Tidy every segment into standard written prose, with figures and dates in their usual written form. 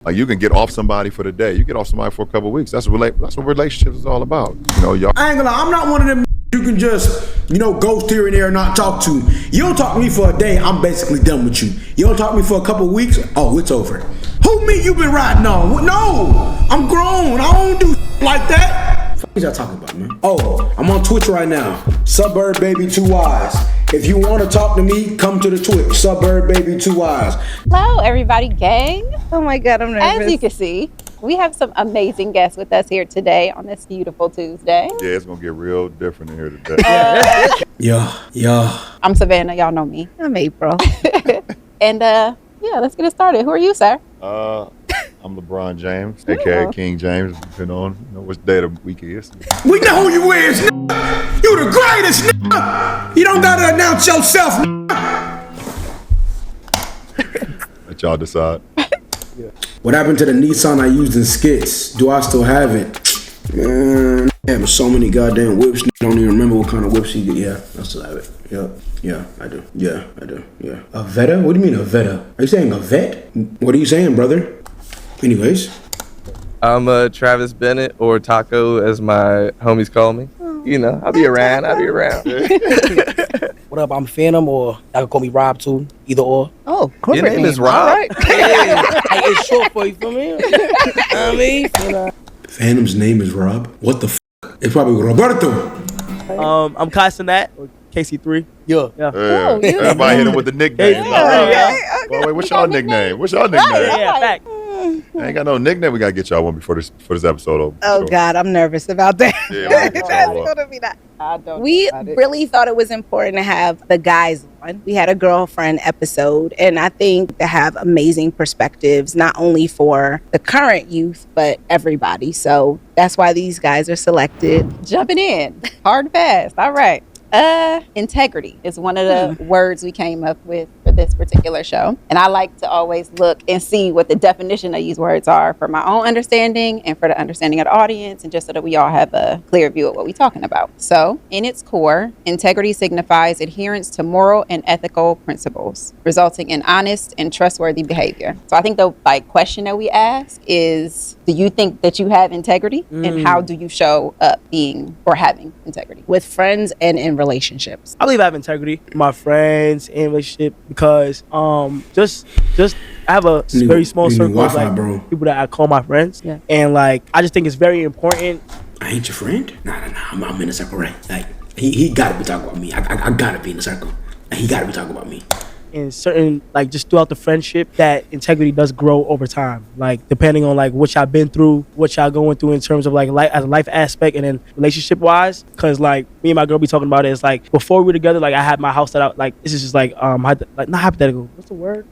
Like you can get off somebody for the day. You get off somebody for a couple of weeks. That's what relationships is all about. You know, y'all. I ain't gonna lie, I'm not one of them you can just, ghost here and there and not talk to. You don't talk to me for a day, I'm basically done with you. You don't talk to me for a couple of weeks, oh, it's over. Who me you been riding on? No, I'm grown. I don't do like that. What y'all talking about, man? Oh, I'm on Twitch right now. Suburb Baby 2 Eyes. If you want to talk to me, come to the Twitch. Suburb Baby 2 Eyes. Hello, everybody, gang. Oh my God, I'm nervous. As you can see, we have some amazing guests with us here today on this beautiful Tuesday. Yeah, it's gonna get real different in here today. Yeah. I'm Savannah. Y'all know me. I'm April. And let's get it started. Who are you, sir? I'm LeBron James, aka King James, depending on which day of the week it is. We know who you is, nigga. You the greatest, nigga. You don't gotta announce yourself, nigga. Let y'all decide. What happened to the Nissan I used in skits? Do I still have it? Man, I have so many goddamn whips. I don't even remember what kind of whips he did. Yeah, I still have it. Yeah, I do. Yeah. A Vetta? What do you mean a Vetta? Are you saying a vet? What are you saying, brother? Anyways. I'm Travis Bennett, or Taco as my homies call me. You know, I'll be around. What up, I'm Fanum, or y'all can call me Rob too, either or. Oh, Your name is Rob? Right? It's short for you, for me. I mean, Fanum's name is Rob? What the f***? It's probably Roberto. I'm Cenat, or KC3. Yeah. Everybody hit him with the nickname. Wait, what's y'all nickname? Yeah, fact. I ain't got no nickname. We gotta get y'all one before this episode over. Oh God, I'm nervous about that. Yeah, we'll get That's y'all one. gonna be that. I don't We know about it. really thought it was important to have the guys on. We had a girlfriend episode, and I think to have amazing perspectives, not only for the current youth, but everybody. So that's why these guys are selected. Jumping in, hard and fast. All right. Integrity is one of the words we came up with for this particular show. And I like to always look and see what the definition of these words are for my own understanding and for the understanding of the audience, and just so that we all have a clear view of what we're talking about. So in its core, integrity signifies adherence to moral and ethical principles, resulting in honest and trustworthy behavior. So I think the question that we ask is, do you think that you have integrity? And how do you show up being or having integrity? With friends and in relationships. I believe I have integrity in my friends and relationship because just I have a very small circle of people that I call my friends. Yeah. And I just think it's very important. I ain't your friend? Nah. I'm in the circle, right? Like, he gotta be talking about me. I gotta be in the circle. And he gotta be talking about me. In certain, just throughout the friendship, that integrity does grow over time. Depending on what y'all been through, what y'all going through in terms of life as a life aspect, and then relationship wise. Cause me and my girl be talking about it. It's before we were together, I had my house set out. This is just not hypothetical. What's the word?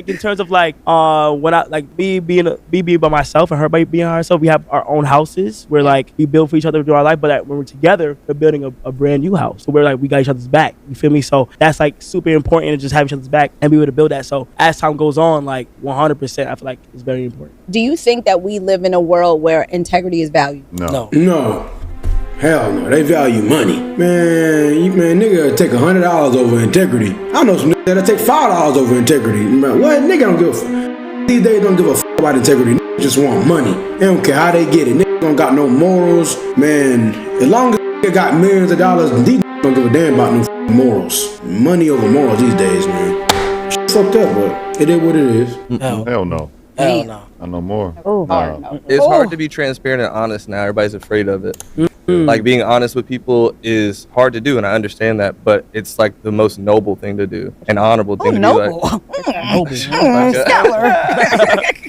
In terms of when I being by myself and her being by herself, we have our own houses where we build for each other through our life. But when we're together, we're building a brand new house. So we're we got each other's back. You feel me? So that's super important to just have each other's back and be able to build that. So as time goes on, 100%, I feel it's very important. Do you think that we live in a world where integrity is valued? No. Hell no, they value money. Man, nigga take $100 over integrity. I know some niggas that'll take $5 over integrity. Man, what? Nigga don't give a f***. These days don't give a f*** about integrity. Niggas just want money. They don't care how they get it. Niggas don't got no morals. Man, as long as nigga got millions of dollars, these niggas don't give a damn about no f***ing morals. Money over morals these days, man. Shit fucked up, but it is what it is. Hell no. Hell no. I know more. It's hard to be transparent and honest now. Everybody's afraid of it. Being honest with people is hard to do, and I understand that, but it's the most noble thing to do, an honorable thing to noble. do.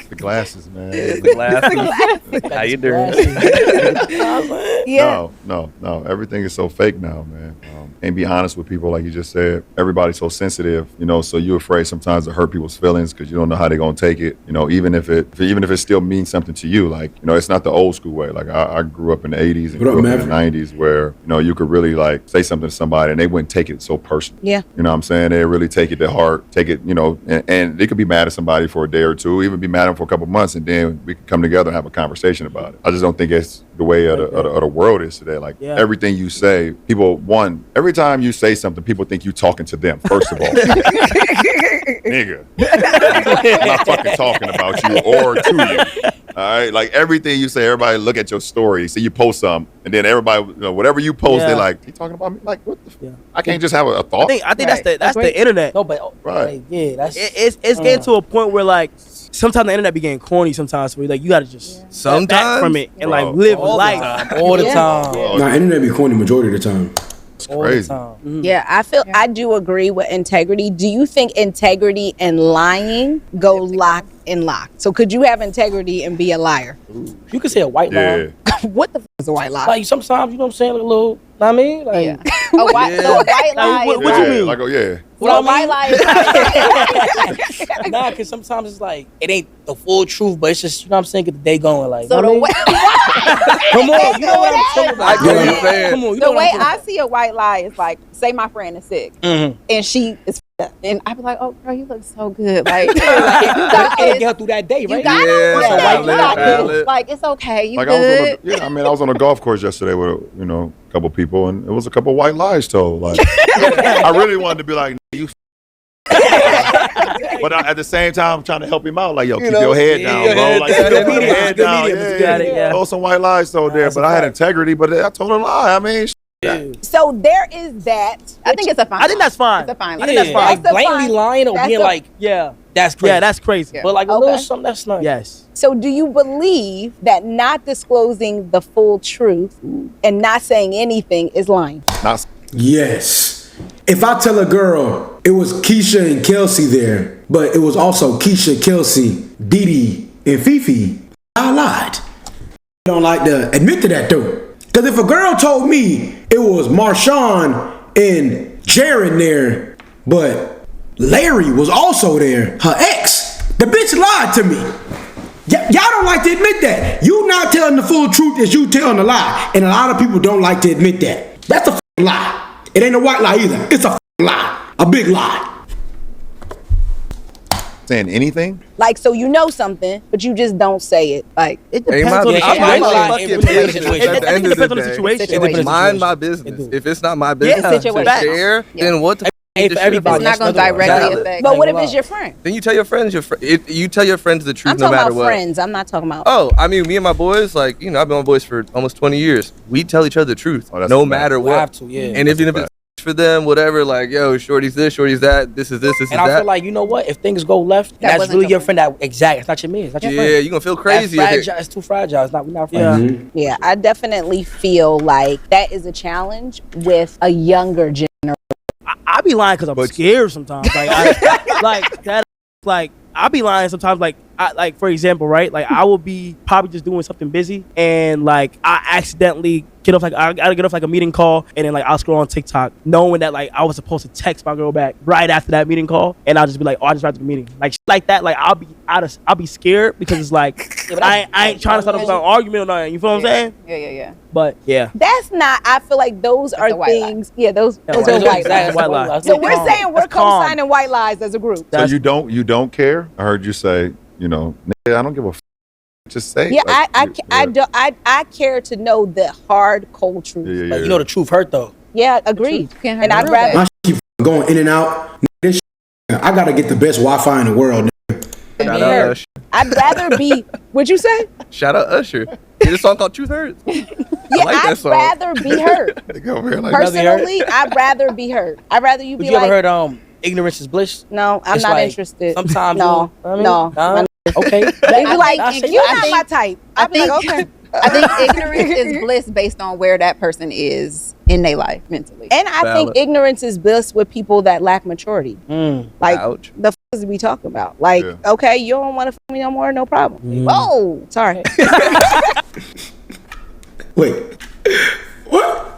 The glasses, man. The glasses. How you doing? Yeah. No. Everything is so fake now, man. And be honest with people, like you just said. Everybody's so sensitive, so you're afraid sometimes to hurt people's feelings because you don't know how they're gonna take it. Even if it still means something to you, it's not the old school way. I grew up in the '80s and grew up in the '90s where you could really say something to somebody and they wouldn't take it so personal. Yeah. You know what I'm saying? They really take it to heart, take it, and they could be mad at somebody for a day or two, even be mad at them for a couple months, and then we could come together and have a conversation about it. I just don't think it's the way of the world is today. Like everything you say, people every time you say something, people think you talking to them. First of all, nigga, I'm not fucking talking about you or to you. All right, like everything you say, everybody look at your story. See, you post something, and then everybody, whatever you post, they're like, "He talking about me?" Like, what? I can't just have a thought. I think that's the internet. No, but right, like, yeah, that's it's getting to a point where like sometimes the internet be getting corny. Sometimes where like you gotta just step back from it and like live life all the time. Nah, internet be corny majority of the time. It's crazy. Yeah, I do agree with integrity. Do you think integrity and lying go lock in lock? So could you have integrity and be a liar? You could say a white lie. What the f is a white lie? Like sometimes, you know what I'm saying, like a little, know what I mean? Like, A white lie. What you mean? Like, Well, a white lie is like, nah, because sometimes it's like, it ain't the full truth, but it's just, you know what I'm saying, get the day going. Like, so you know the what way, Come on, you know what I'm talking about. I get what you're saying. Come on, you know the what way I'm talking I see a white lie is like, say my friend is sick and she is f***ed up, and I be like, oh girl, you look so good, like you got It'll this. get her through that day, right? You got Yeah, it. valid, You got this. valid. Like it's okay, you like good. I was on a golf course yesterday with a couple people, and it was a couple white lies told. Like, I really wanted to be like, you. But at the same time, I'm trying to help him out. Like, yo, keep your head down, bro. Like, keep your head down. Yeah. Oh, some white lies told there, but I had integrity. But I told a lie. I mean, So there is that. I think it's a fine. I think that's fine. It's a fine. I think that's fine. Like blatantly lying or being like, that's crazy. Yeah, that's crazy. But like a little something, that's nice. Yes. So do you believe that not disclosing the full truth and not saying anything is lying? Yes. If I tell a girl it was Keisha and Kelsey there, but it was also Keisha, Kelsey, Dee Dee, and Fifi, I lied. I don't like to admit to that though. Because if a girl told me it was Marshawn and Jared there, but Larry was also there, her ex, the bitch lied to me. Y'all don't like to admit that. You not telling the full truth is you telling a lie. And a lot of people don't like to admit that. That's a lie. It ain't a white lie either. It's a lie. A big lie. saying anything? Like, so you know something, but you just don't say it. Like, It depends on the situation. At the end of the situation. Mind my business. If it's not my business to share, then what the Hey, for everybody, It's not going to directly affect. but what if it's your friend? Then you tell your friends you tell your friends the truth I'm no talking matter about what. friends. I'm not talking about. Oh, I mean, me and my boys, like, you know, I've been with my boys for almost 20 years. We tell each other the truth, no matter We what. have to, yeah. And even if it's for them, whatever, like, yo, shorty's this, shorty's that, this is this, this And is I that. feel like, you know what? If things go left, that's wasn't really your your friend. That exact. It's not your man. It's not your friend. Yeah, you're going to feel crazy. That's if it- fragile. It's too fragile. It's not. We're not friends. Yeah, I definitely feel like that is a challenge with a younger generation. I be lying because I'm scared sometimes. I be lying sometimes. Like for example, right? Like I will be probably just doing something busy, and like I accidentally get off I gotta get off like a meeting call, and then like I'll scroll on TikTok, knowing that like I was supposed to text my girl back right after that meeting call, and I'll just be like, oh, I just got to the meeting, like shit like that. Like I'll be scared because it's like I ain't trying to start an argument or nothing. You feel what I'm saying? Yeah. But yeah, That's not. I feel like those are a white lie. things. Yeah, those are white lie. white That's lies. white lie. So we're saying we're That's calm. co-signing white lies as a group. So you don't care? I heard you say, you know, nigga, I don't give a f. Just say. Yeah, like, I care to know the hard, cold truth. Yeah. Like, you know, the truth hurt though. Yeah, agreed. Can't And hurt I'd real rather. My shit keep going in and out. This shit, I gotta get the best Wi-Fi in the world. Shout out Usher. I'd rather be. What'd you say? Shout out Usher. There's a song called Truth Hurts. Yeah, like that I'd song. rather be hurt. Nigga over here like, Personally, I'd rather be hurt. I'd rather you But be you like, ever heard ignorance is bliss? no, I'm It's not like, interested. Sometimes no, no. They Okay. be like, I you're think- not my type. I'd be like, okay. I think ignorance is bliss based on where that person is in their life mentally. And I think Valid. ignorance is bliss with people that lack maturity. Like, Ouch. the f is we talking about? Like, Yeah. okay, you don't want to f me no more, no problem. Oh, sorry. Wait. What?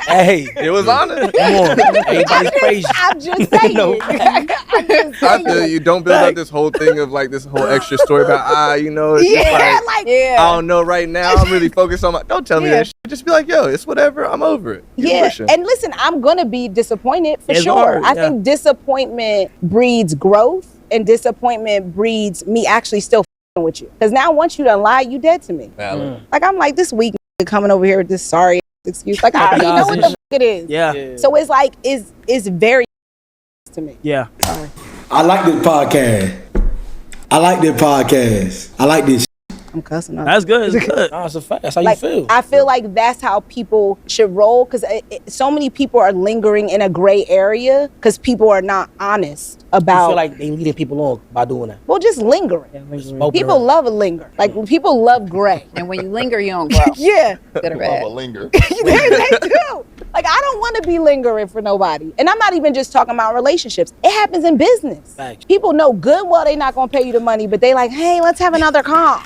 Hey, it was honest. Come on. Everybody's crazy. I'm just saying. No. I feel you don't build up this whole thing of like this whole extra story about you know, it's just like, Yeah. I don't know right now. I'm really focused on don't tell me that shit. Just be like, yo, it's whatever. I'm over it. Keep Yeah, pushing. and listen, I'm gonna be disappointed for It's sure. hard, I yeah. think disappointment breeds growth, and disappointment breeds me actually still with you. Because now once you done lie, you dead to me. Valid. Like, I'm like, this weak coming over here with this sorry excuse. Like, I already know what the fuck it is. Yeah. So it's like, it's very to me. Yeah. Sorry. I like this podcast. I like this. I'm cussing out. That's good. It's good. Nah, it's a fact. That's how Like, you feel. I feel like that's how people should roll, because so many people are lingering in a gray area because people are not honest I about. feel like they leading people on by doing that. Well, just lingering. Just open People it up. love a linger. Like, people love gray. And when you linger, you don't grow. Yeah, Good or bad. linger. they do. Like, I don't want to be lingering for nobody. And I'm not even just talking about relationships. It happens in business. Facts. People know good well they're not going to pay you the money, but they like, hey, let's have another call.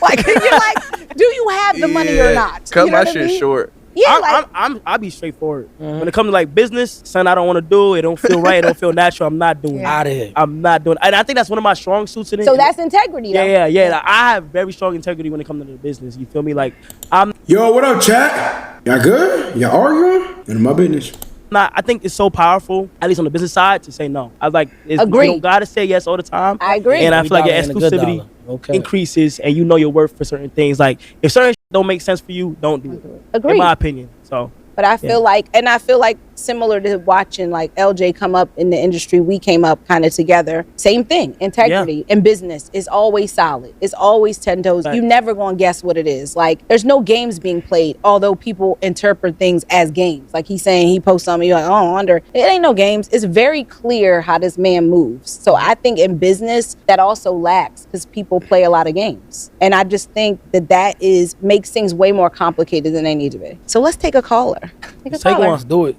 Like, you're like, do you have the money or not? Cut You know my what I shit mean? short. Yeah, I'll be straightforward. When it comes to like business, something I don't want to do, it don't feel right, it don't feel natural, I'm not doing it. Out of here. I'm not doing it. And I think that's one of my strong suits in it. so that's integrity, though. Yeah. Like, I have very strong integrity when it comes to the business. You feel me? Like, I'm Yo, what up, chat? Y'all good? Y'all arguing? None of my business. not. I think it's so powerful, at least on the business side, to say no. I like. Agree. You don't gotta say yes all the time. I agree. And I We feel like your dollar and a good exclusivity dollar. Okay. increases, and you know your worth for certain things. Like, if certain don't make sense for you, don't do it. Agree. In my opinion. So. But I feel like similar to watching like LJ come up in the industry, we came up kind of together. Same thing. Integrity in business is always solid. It's always 10 toes. Right. You never gonna guess what it is. Like, there's no games being played, although people interpret things as games. Like, he's saying, he posts something, you're like, oh, I wonder. It ain't no games. It's very clear how this man moves. So I think in business that also lacks because people play a lot of games. And I just think that makes things way more complicated than they need to be. So let's take a caller. Let's take one. Let's do it.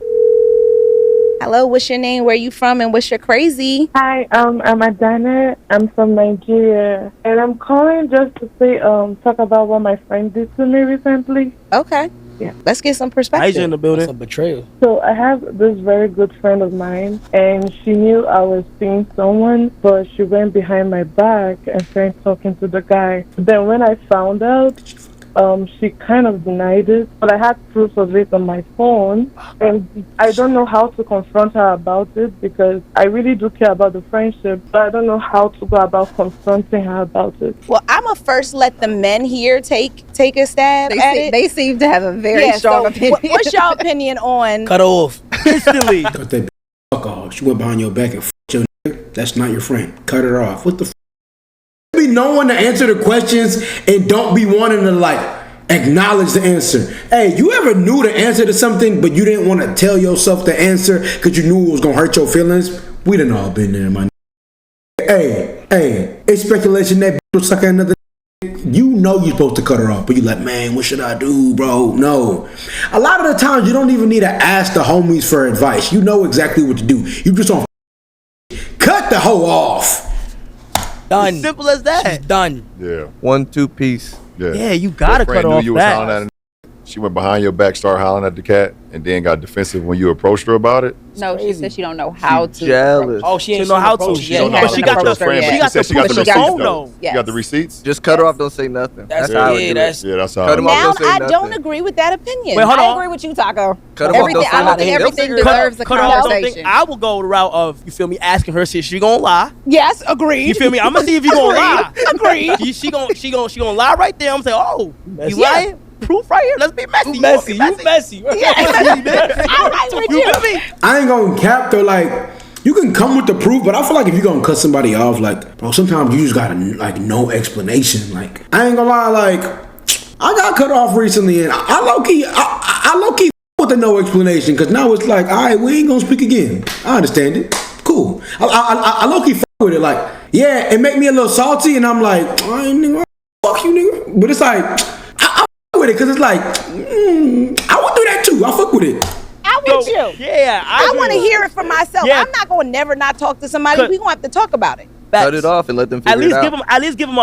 Hello, what's your name? Where you from? And what's your crazy? Hi, I'm Adana. I'm from Nigeria, and I'm calling just to say, talk about what my friend did to me recently. Okay. Yeah. Let's get some Asia perspective. in the That's building. a betrayal. So I have this very good friend of mine, and she knew I was seeing someone, but she went behind my back and started talking to the guy. Then when I found out, she kind of denied it, but I had proof of it on my phone, and I don't know how to confront her about it because I really do care about the friendship, but I don't know how to go about confronting her about it. Well, I'm going to first let the men here take a stab at it. They seem to have a very strong so opinion. What's your opinion on... Cut off. Instantly. Cut that fuck off. She went behind your back and fucked your nigga. That's not your friend. Cut her off. What the fuck? Be no one to answer the questions and don't be wanting to like acknowledge the answer. Hey, you ever knew the answer to something but you didn't want to tell yourself the answer because you knew it was gonna hurt your feelings? We done all been there, man. Hey, it's speculation that bitch will suck at another. You know you're supposed to cut her off, but you like, man, what should I do, bro? No. A lot of the times you don't even need to ask the homies for advice. You know exactly what to do. You just don't cut the hoe off. Done. Simple as that. She's done. Yeah. 1-2 piece. Yeah, you gotta Your friend cut knew off you was that. hollering at her. She went behind your back, started hollering at the cat, and then got defensive when you approached her about it. No, she said she don't know how to. Jealous. Oh, she ain't She know how to. approach She yet. don't know how But she got approached the her yet. she got said the she got the push the receipts, phone though. though. Yes. You got the receipts? Just cut her off. Don't say nothing. That's how I would do it. That's how Cut him off. Now, Don't say I nothing. don't agree with that opinion. Wait, hold I on. agree with you, Taco. Cut him off. Everything, Don't say I don't nothing. think They'll everything figure it out. deserves a Cut off something. conversation. I will go the route of, you feel me, asking her if she gonna lie. Yes, agreed. You feel me? I'm gonna see if you gonna lie. Agreed. She gonna lie right there. I'm saying, oh, you Yeah. lying? Proof right here. Let's be messy. You messy. You messy. I'm right with You you. feel me? I ain't gonna cap though, like, you can come with the proof, but I feel like if you're gonna cut somebody off, like, bro, sometimes you just gotta, like, no explanation. Like, I ain't gonna lie, like, I got cut off recently, and I low-key with the no explanation, because now it's like, all right, we ain't gonna speak again. I understand it. Cool. I low-key with it, like, yeah, it make me a little salty, and I'm like, I ain't nigga, fuck you, nigga. But it's like, I with it, because it's like, I would do that too. I fuck with it. I'm with you. Yeah, I want to hear it from myself. Yeah. I'm not going to never not talk to somebody. Cut. We going to have to talk about it. Cut it off and let them figure At least it give out. them. At least give them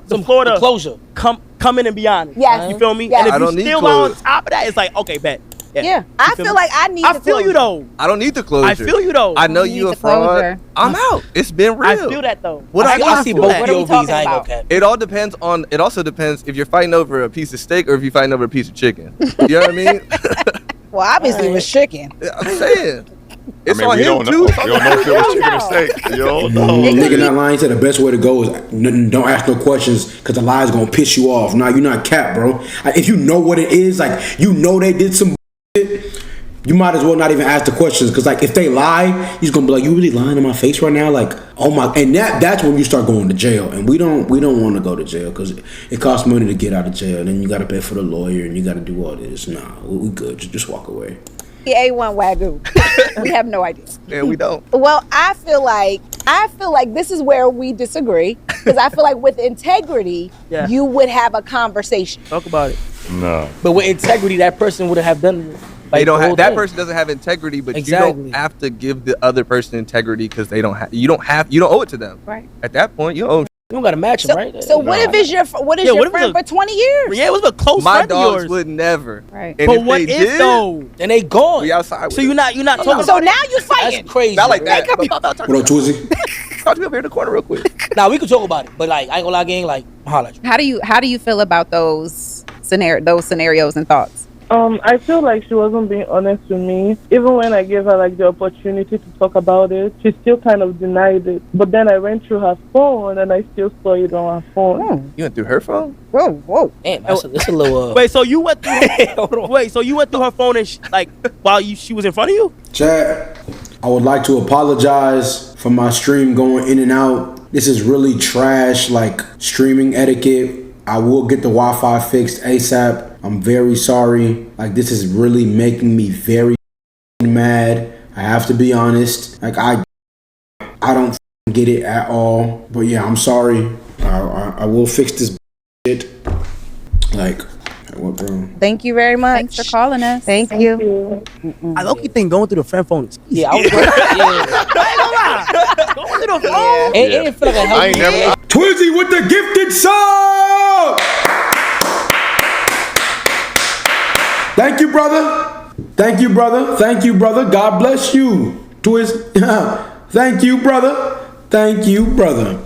the floor to Closure. come in and be honest. Yes. You feel me? Yes. And if I you don't need still closure. on top of that, it's like, okay, bet. Yeah. I feel feel me? like I need I the feel you closure. though. I don't need the closure. I feel you though. I know You you need a the fraud. closure. I'm out. It's been real. I feel that though. What I see feel both that. What are we POVs. talking I ain't about? gonna cap. It all depends on. It also depends if you're fighting over a piece of steak or if you're fighting over a piece of chicken. You know what I mean? Well, obviously it was chicken. I'm saying. It's I mean, on we him don't too. know. We don't know if it was chicken or steak. You don't know. Nigga not lying. He said the best way to go is don't ask no questions because the lie is gonna piss you off. Nah, you're not cap, bro. If you know what it is, like you know they did some shit, you might as well not even ask the questions because like if they lie, he's gonna be like, you really lying in my face right now? Like, oh my, and that's when you start going to jail. And we don't want to go to jail because it costs money to get out of jail. And then you gotta pay for the lawyer and you gotta do all this. Nah, we good. Just walk away. A1 Wagyu. We have no idea. Yeah, we don't. Well, I feel like this is where we disagree because I feel like with integrity, you would have a conversation. Talk about it. No. But with integrity, that person would have done. They don't the have whole that thing. person doesn't have integrity, but Exactly. you don't have to give the other person integrity because you don't owe it to them. Right. At that point, you don't owe them. You don't gotta match them, right? So what if it's your friend for 20 years? Yeah, it was a close My friend of dogs yours. would never. Right. And But if what they if did, though? Then they gone. we outside. So you're not talking So about now you fighting. That's crazy. Not like bro. that. What up, Twizzy? Talk to me up here in the corner real quick. Now we can talk about it, but like I ain't gonna lie, gang. Like holla at you. How do you feel about those scenarios and thoughts? I feel like she wasn't being honest with me. Even when I gave her like the opportunity to talk about it, she still kind of denied it. But then I went through her phone and I still saw it on her phone. You went through her phone? Whoa. Damn, that's a little. Wait, so you went through? Wait, so you went through her phone and while she was in front of you? Chat, I would like to apologize for my stream going in and out. This is really trash, like streaming etiquette. I will get the Wi-Fi fixed ASAP. I'm very sorry. Like this is really making me very mad. I have to be honest. Like I don't get it at all. But yeah, I'm sorry. I will fix this shit. Like what, bro? Thank you very much. Thanks for calling us. Thank you. I low-key think going through the friend phone is easy. Yeah, I was. Going through the phone. It didn't feel like a I ain't healthy. never. Twizzy with the gifted sub! Thank you, brother. Thank you, brother. Thank you, brother. God bless you. Twiz. Thank you, brother. Thank you, brother.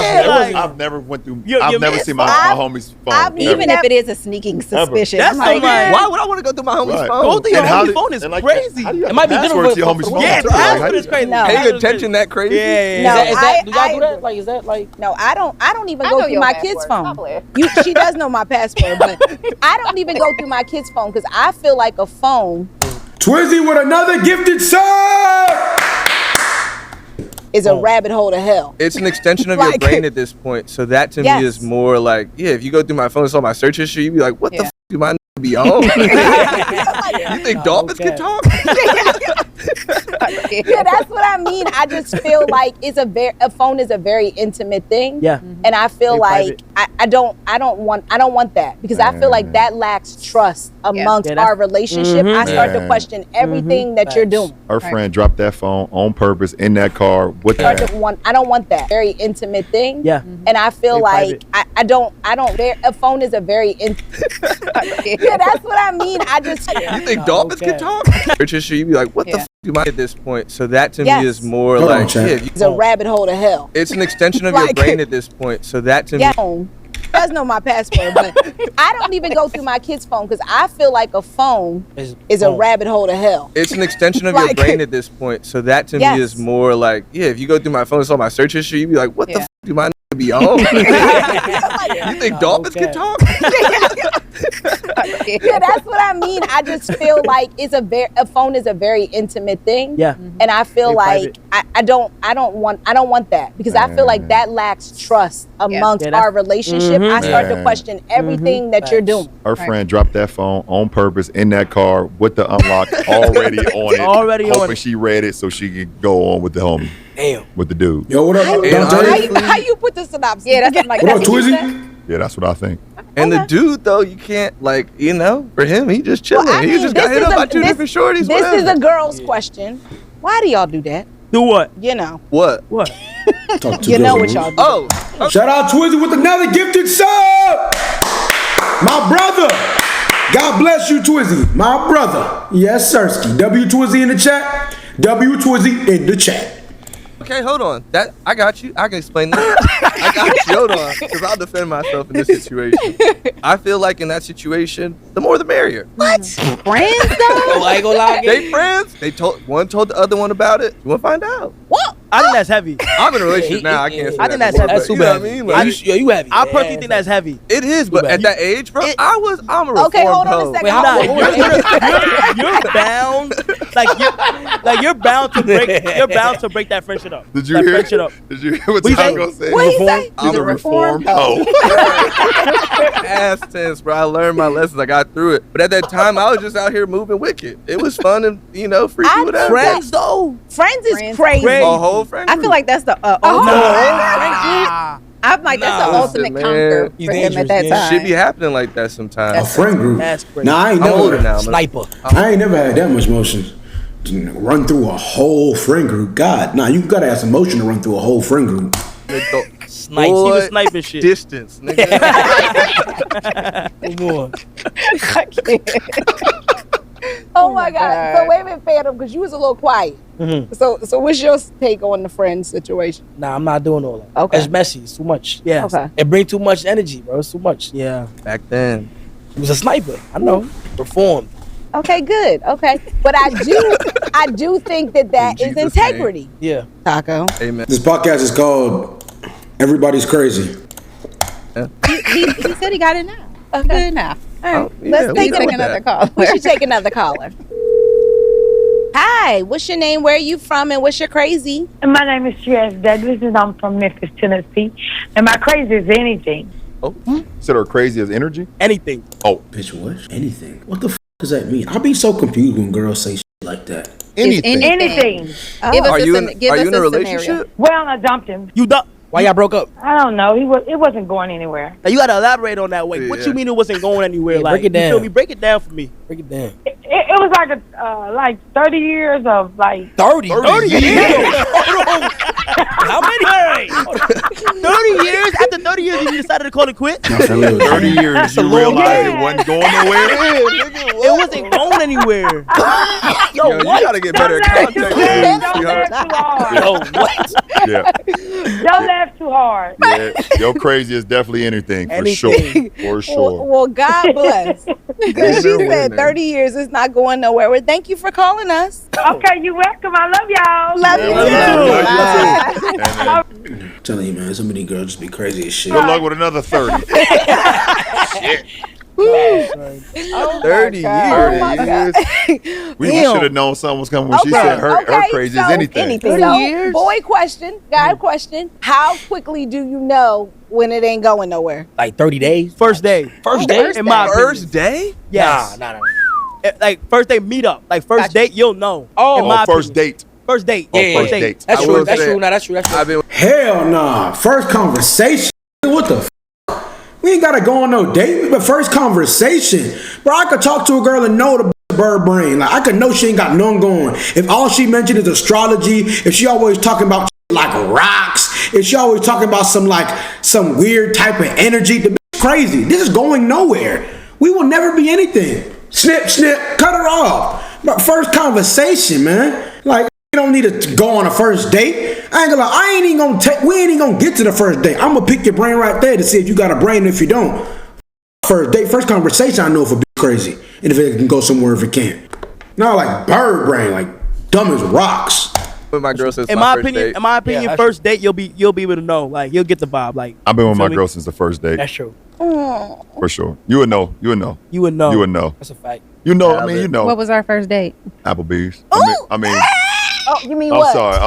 I've never went through. I've never seen my homie's phone. Even if it is a sneaking suspicion. That's I'm like, Why would I want to go through my homie's Right. phone? Go through your And how homie's did- phone is and like, crazy. how do you have It might be password different to your for- homie's for- phone? Yeah, too? the Like, how password do is you- crazy. No. Paying attention that crazy? Yeah. No, Is that you gotta do that? Like, is that like? No, I don't even I go know through your my password. kid's phone. Probably. She does know my password, but I don't even go through my kid's phone because I feel like a phone Twizzy with another gifted sub! is a rabbit hole to hell. It's an extension of your Like- brain at this point. So that to Yes. me is more like, yeah, if you go through my phone and saw my search history, you'd be like, what the Yeah. f do my be on? You think dolphins okay. can talk? Yeah, that's what I mean. I just feel like a phone is a very intimate thing. Yeah. And I feel Very like I don't want that because I feel like that lacks trust amongst Yeah, that's- our relationship. I start to Man. question everything that you're doing. Her friend dropped that phone on purpose in that car with I that. don't want that very intimate thing. Yeah. And I feel Very like I don't a phone is a very yeah, that's what I mean. I just You think dolphins can talk? Search history, you'd be like, what the Yeah. f do my at this point? So that to Yes. me is more Hold on, like, Chad. yeah, if you, it's a rabbit hole to hell. it's an extension of your Like- brain at this point. So that to me, Yeah. Phone does know my password, but I don't even go through my kid's phone because I feel like a phone is a rabbit hole to hell. it's an extension of your Like- brain at this point. So that to Yes. me is more like, yeah, if you go through my phone and saw my search history, you'd be like, what the Yeah. f do my be on? You think dolphins can talk? Yeah, that's what I mean. I just feel like a phone is a very intimate thing. Yeah. And I feel Very like I don't want that because I feel like that lacks trust amongst Yeah, that's- our relationship. I start to Man. question everything that you're doing. Her friend dropped that phone on purpose in that car with the unlock already on it. Already on hoping it. she read it so she could go on with the homie, Damn. with the dude. Yo, what up, And Dante? How you put the synopsis? Yeah, that's like What up, that's what you said? Twizzy? Yeah, that's what I think. And the dude, though, you can't, like, you know, for him, he just chilling. Well, I he mean, just got this hit is up a- by two this- different shorties. This is whatever. a girl's question. Why do y'all do that? Do what? You know. What? What? Talk to You know girls, what man. y'all do. Oh, Shout out Twizzy with another gifted sub! My brother! God bless you, Twizzy. My brother. Yes, Sirski. W Twizzy in the chat. W Twizzy in the chat. Okay, hold on. That I got you. I can explain that. I got you. Hold on, because I'll defend myself in this situation. I feel like in that situation, the more the merrier. What? Friends though? I ain't gonna lie. They friends. One told the other one about it. You want to find out? What? I think that's heavy. I'm in a relationship now. I can't say I that think that's no more, heavy. but Too you know bad. what I mean? Like, You heavy. I personally think that's heavy. it is, but at that age, bro, I'm a reformed Okay, hold on a hoe. second. Wait, how- Nah, Wait, you're bound. You're bound to break. You're bound to break that friendship up. Did you that hear? friendship up. Did you hear what What you say? Taco said? What he say? I'm a reformed hoe. Ass tense, bro. I learned my lessons. I got through it. But at that time, I was just out here moving wicked. It was fun and, freaky, I whatever. Friends though. Friends is Friends. crazy. Crazy. A whole friend I feel group. like that's the I'm like, that's the Nah. ultimate Man, conquer you for him at dangerous, that man. time. Shit be happening like that sometimes. A friend group. That's crazy. Nah, I ain't I'm older never. now, man. Sniper. I ain't never had that much motion. To run through a whole friend group. God, nah, you gotta have some motion to run through a whole friend group. Snipe. He Boy, was sniping shit. Distance, nigga. Come on. Oh my God. So wait a minute, Fanum, because you was a little quiet. Mhm. So what's your take on the friend situation? Nah, I'm not doing all that. Okay. It's messy. It's too much. Yeah. Okay. It bring too much energy, bro. It's too much. Yeah. Back then. He was a sniper. I know. Performed. Okay, good. Okay. But I do think that In is Jesus' integrity. Yeah. Taco. Amen. This podcast is called Everybody's Crazy. He said he got it now. Okay. Good now. All right. Oh, yeah, Let's we take done with another that. call. We should take another caller. Hi, what's your name? Where are you from? And what's your crazy? And my name is Jess Douglas, and I'm from Memphis, Tennessee. And my crazy is anything. Oh, said her crazy as energy. Anything. Oh, Bitch, what? Anything. What the f does that mean? I be so confused when girls say shit like that. anything. Anything. Give us Are a you scen- in, give are us you in a scenario. relationship? Well, I dumped him. You don't. Why y'all broke up? I don't know. It wasn't going anywhere. Now you gotta elaborate on that. Wait, what Yeah. you mean it wasn't going anywhere? Yeah, like, break it You feel down. me? Break it down for me. Break it down. It was like 30 years of like 30. 30 years. How many? 30 years? After 30 years, you decided to call it quit? 30 years, you realize it wasn't going nowhere. It wasn't going anywhere. Yo, you gotta get better at Don't context. laugh too hard. Yo, what? Yeah, Don't laugh too hard. yeah. Your crazy is definitely anything, for sure. Anything. For sure. Well, God bless. Because she Amen, said winner. 30 years is not going nowhere. Well, thank you for calling us. Okay, you're welcome. I love y'all. Love you Yeah, too. you too. And then, I'm telling you, man, some of these girls just be crazy as shit. good luck with another 30. Oh 30 my years. We Damn. should have known something was coming when she said her crazy so is anything. 30 30 years? Boy question, guy question. How quickly do you know when it ain't going nowhere? Like 30 days? First day. First day? In my First day? Yes. Nah. Like first day meet up. Like first date, you'll know. Oh, In my First opinion. date. First date. Oh, Yeah, first yeah. date. That's I true. will That's say- true. Nah, that's true. That's true. I've been Hell nah. First conversation. What the f? We ain't gotta go on no date, but first conversation. Bro, I could talk to a girl and know the bird brain. Like, I could know she ain't got none going. If all she mentioned is astrology, if she always talking about like rocks, if she always talking about some weird type of energy, the bitch crazy. This is going nowhere. We will never be anything. Snip, snip, cut her off. But first conversation, man. Like, you don't need to go on a first date. I ain't gonna lie, we ain't even gonna get to the first date. I'm gonna pick your brain right there to see if you got a brain and if you don't. First date, first conversation, I know if it be crazy. And if it can go somewhere, if it can't. Not like bird brain, like dumb as rocks. when my girl says In my my first opinion, date. in my opinion, that's first date you'll be able to know. Like you'll get the vibe. Like I've been with my Feel me? girl since the first date, That's true. for sure. You would know. You would know. you would know. You would know. That's a fact. You know. Yeah, I mean, but- you know. What was our first date? Applebee's. Ooh! I mean, Oh, you mean I'm what? sorry,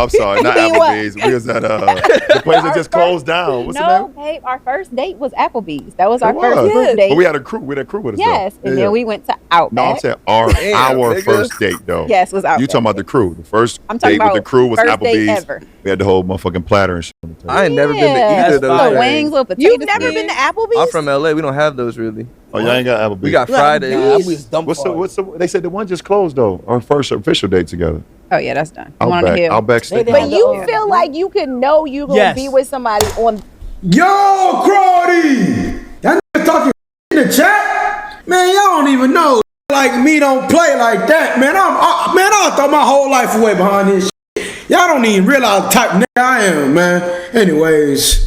not You mean what? Applebee's. We was at the place that just closed down. What's the No, name? babe, our first date was Applebee's. That was It our first was. group date. But we had a crew. We had a crew with us. Yes, though. and Yeah. then we went to Outback. No, I'm saying our Damn, nigga. first date though. Yes, was Outback. You talking about the crew? The first I'm talking date with the about crew was first date Applebee's. ever. We had the whole motherfucking platter and shit. On the table. I ain't never been to Yeah, either of those fire. little things. wings, little potato You've never skins. been to Applebee's? I'm from LA. We don't have those really. Oh, y'all ain't got Applebee's. We got Nah, Fridays. I was dumb. What's the? They said the one just closed though. Our first official date together. Oh yeah, that's done. The one on the hill. Outback Steakhouse. But you Yeah. feel like you can know you gonna Yes. be with somebody on. Yo, Crowdy! Y'all niggas talking in the chat? Man, y'all don't even know. Like me don't play like that, man. I'll throw my whole life away behind this shit. Y'all don't even realize the type of nigga I am, man. Anyways.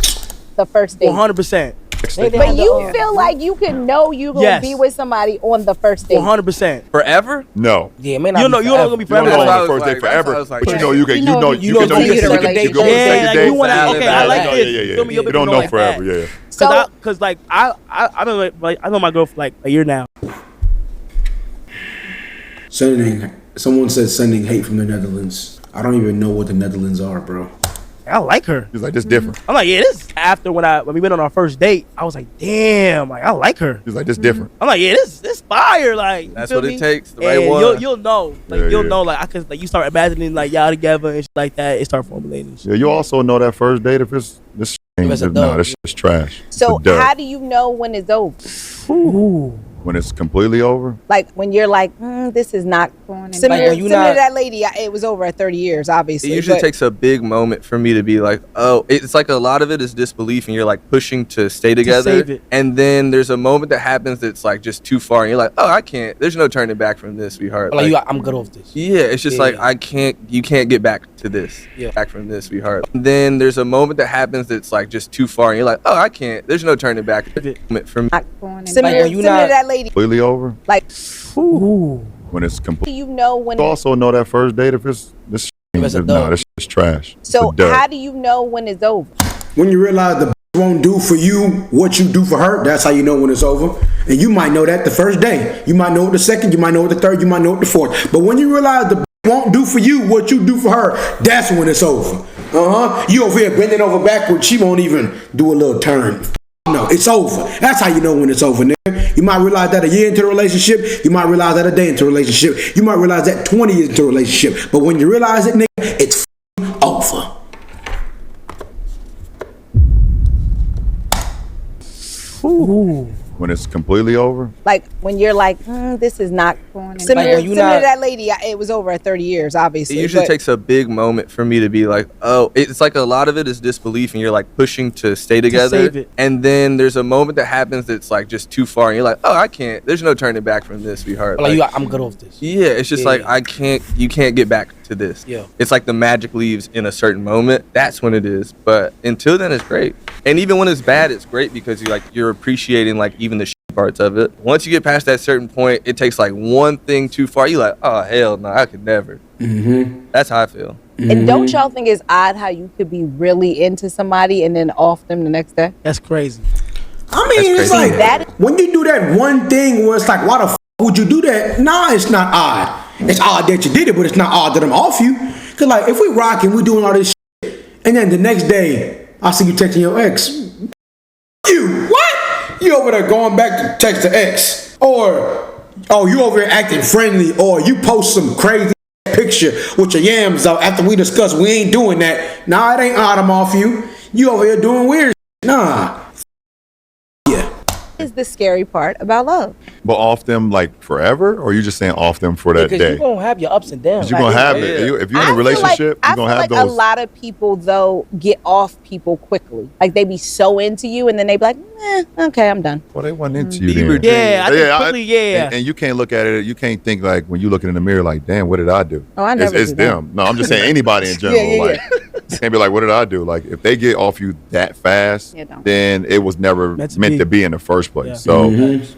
The first date. 100%. But you feel like you can know you gonna be with somebody on the first date. 100%. Forever? No. Yeah, man. You know gonna be forever. You don't know on the first date forever, but you know you can go you want to. Okay, I like this. Yeah. You don't know forever. Yeah. Cause like I don't like I know my girl for like a year now. Someone said sending hate from the Netherlands. I don't even know what the Netherlands are, bro. I like her. He's like, this different. I'm like, yeah, this. After when we went on our first date, I was like, damn, like I like her. He's like, this different. I'm like, yeah, this fire. Like that's what it takes. The and right one. You'll know. Like you'll know. Like I could like you start imagining like y'all together and shit like that. It start formulating. Yeah, you also know that first date if it's this. No, this shit's trash. So how do you know when it's over? Ooh. When it's completely over? Like when you're like, this is not similar to that lady. It was over at 30 years, obviously. It usually takes a big moment for me to be like, oh, it's like a lot of it is disbelief and you're like pushing to stay together. To save it. And then there's a moment that happens that's like just too far and you're like, oh, I can't, there's no turning back from this, sweetheart. Like I'm good off this. Yeah, it's just you can't get back to this. Yeah. Back from this, sweetheart. And then there's a moment that happens that's like just too far and you're like, oh, I can't, there's no turning back from similar to that lady. Completely over? Like, when it's completely. Do you know when? You also know that first date if it's this. No, this shit's trash. So how do you know when it's over? When you realize the won't do for you what you do for her, that's how you know when it's over. And you might know that the first day. You might know it the second. You might know it the third. You might know it the fourth. But when you realize the won't do for you what you do for her, that's when it's over. You over here bending over backwards. She won't even do a little turn. No, it's over. That's how you know when it's over, nigga. You might realize that a year into a relationship. You might realize that a day into a relationship. You might realize that 20 years into a relationship. But when you realize it, nigga, it's over. When it's completely over? Like when you're like, this is not similar to that lady. It was over at 30 years, obviously. It usually takes a big moment for me to be like, oh, it's like a lot of it is disbelief and you're like pushing to stay together. To save it. And then there's a moment that happens that's like just too far and you're like, oh, I can't, there's no turning back from this, sweetheart. Like I'm good off this. Yeah, it's just like you can't get back to this. Yeah. It's like the magic leaves in a certain moment. That's when it is. But until then, it's great. And even when it's bad, it's great because you're appreciating like even the parts of it. Once you get past that certain point, it takes like one thing too far. You're like, oh hell no, I could never. That's how I feel. And don't y'all think it's odd how you could be really into somebody and then off them the next day? That's crazy. I mean, it's like when you do that one thing where it's like, why the f would you do that? Nah, it's not odd. It's odd that you did it, but it's not odd that I'm off you. Cause like if we rocking, we doing all this shit, and then the next day I see you texting your ex. You what? You over there going back to text the ex, or you over here acting friendly, or you post some crazy picture with your yams out after we discussed we ain't doing that. Nah, it ain't odd I'm off you. You over here doing weird shit. Nah. Is the scary part about love. But off them like forever, or you just saying off them for that day? Because you're gonna have your ups and downs. You're gonna have it. If you're in a relationship, you're gonna have those. A lot of people though get off people quickly. Like they be so into you, and then they be like, okay, I'm done. Well, they wasn't into you then. Yeah. And you can't look at it. You can't think like when you looking in the mirror, like, damn, what did I do? Oh, I never. It's them. No, I'm just saying anybody in general. Like, you can't be like, what did I do? Like, if they get off you that fast, then it was never meant to be in the first place. Yeah. So,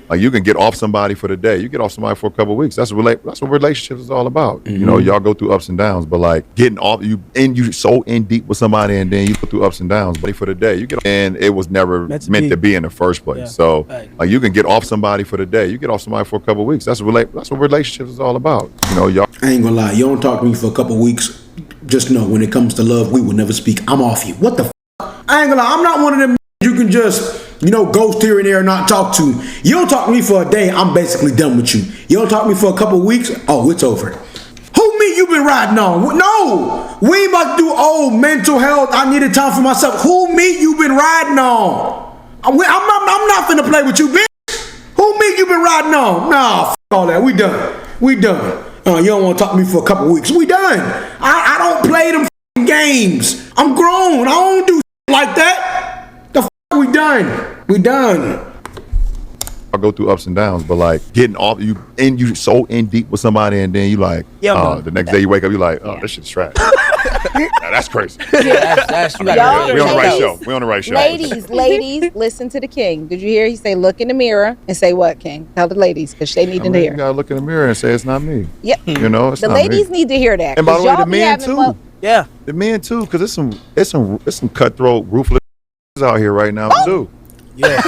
like, you can get off somebody for the day. You get off somebody for a couple of weeks. That's what relationships is all about. You know, y'all go through ups and downs, but like getting off you so in deep with somebody, and then you go through ups and downs. But for the day, you get, and it was never meant to be in the first place. Yeah. So, like, you can get off somebody for the day. You get off somebody for a couple of weeks. That's what relationships is all about. You know, y'all. I ain't gonna lie. You don't talk to me for a couple of weeks. Just know when it comes to love, we will never speak. I'm off you. What the f? I ain't gonna lie. I'm not one of them you can just, ghost here and there and not talk to. You don't talk to me for a day, I'm basically done with you. You don't talk to me for a couple of weeks, oh, it's over. Who me you been riding on? No, we ain't about to do mental health. I needed time for myself. Who me you been riding on? I'm not finna play with you, bitch. Who me you been riding on? Nah, f all that. We done. You don't want to talk to me for a couple weeks. We done. I don't play them games. I'm grown. I don't do like that. The f we done. I go through ups and downs, but like getting off you so in deep with somebody, and then you like, the next day you wake up, you like, this shit's trash. Now, that's crazy. That's you Y'all got We on the right ladies. show. We on the right show. Ladies, listen to the king. Did you hear? He say, look in the mirror and say what, king? Tell the ladies, because they need to You hear. gotta look in the mirror and say it's not me. Yep. You know, it's The not ladies me. need to hear that. And by the 'cause way, y'all the be men having too. Yeah. The men too, because it's some cutthroat, ruthless out here right now too. Yeah.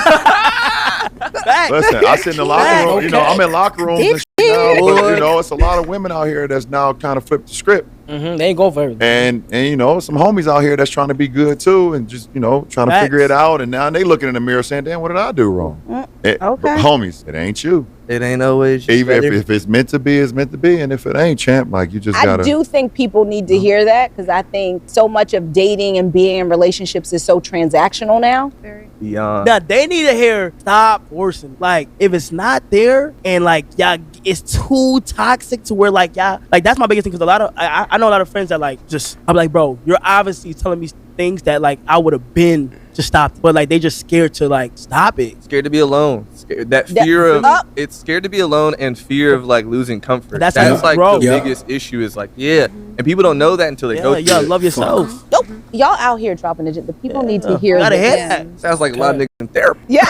Listen, I sit in the locker room. You know, I'm in locker rooms and shit now, but you know, it's a lot of women out here that's now kind of flipped the script. They ain't going for everything. And you know, some homies out here that's trying to be good too, and just trying to figure it out. And now they looking in the mirror saying, "Damn, what did I do wrong?" Okay. Homies, it ain't you. It ain't always you, Even brother. if it's meant to be, it's meant to be, and if it ain't, champ, like you just gotta. I do think people need to hear that because I think so much of dating and being in relationships is so transactional now. Beyond. Now they need to hear stop forcing. Like if it's not there and like y'all, it's too toxic to where like y'all, like that's my biggest thing because a lot of I know a lot of friends that like just I'm like, bro, you're obviously telling me things that like I would have been to stop, but like they just scared to like stop it. Scared to be alone. That fear of it's scared to be alone and fear of like losing comfort. That's like bro. the biggest issue is like and people don't know that until they go through it. Love yourself. Nope. Y'all out here dropping the the people need to hear Gotta this. hear that. Sounds like a lot of niggas in therapy. Yeah.